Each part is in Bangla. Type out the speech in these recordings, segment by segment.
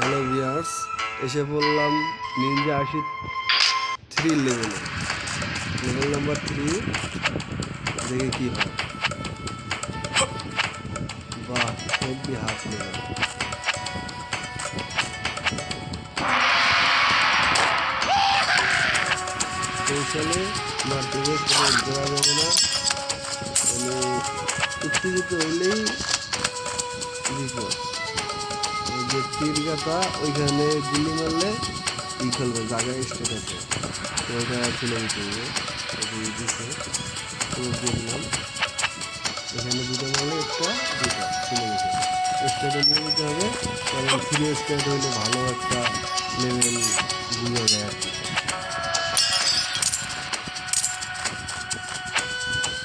হ্যালো ভিউয়ার্স, এসে পড়লাম নিনজা 83 লেভেল নাম্বার 3। দেখে কি হয়। বাহ, হেভি হাফ লেভেল। কৌশলে মারতে দেওয়া যাবে না, মানে উত্তেজিত হইলেই বিপদ। ওই যে তীর গাথা, ওইখানে গুলি মারলে খেলবে, জায়গায় স্টেট আছে, তো ওইটা তুলে দিতে হবে। দিছে দিয়ে দিলাম, এখানে দুটো মারলে একটা দুটো তুলে দিতে হবে, স্টেটে নিয়ে নিতে হবে। কারণ 3 স্টেট হইলে ভালো একটা লেভেল বুঝা যায় আর কি।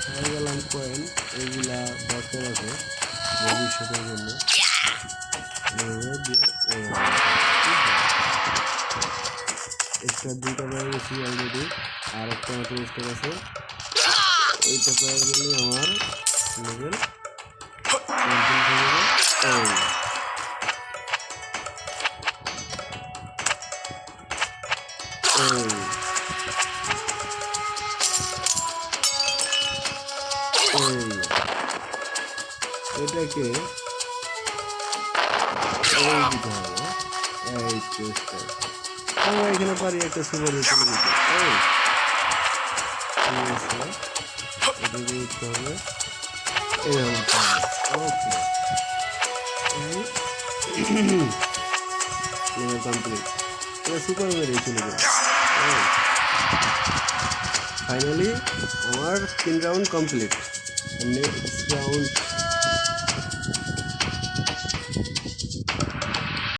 হয়ে গেলাম কয়েন, এইগুলা দরকার আছে ভবিষ্যতের জন্য। স্টার 2টা পেয়ে গেছি অলরেডি, আর একটা মাত্র স্টার আছে। এইটা পেয়ে গেলে আমার লেভেল কমপ্লিট হয়ে যাবে। এটাকে দিতে হবে। এই চেষ্টা আমরা এখানে পারি একটা সুপার হিট দিতে। এটা দিতে হবে, ওকে কমপ্লিট। এটা সুপার মেরে চলে গেল। ফাইনালি আমার 3 রাউন্ড কমপ্লিট। Next round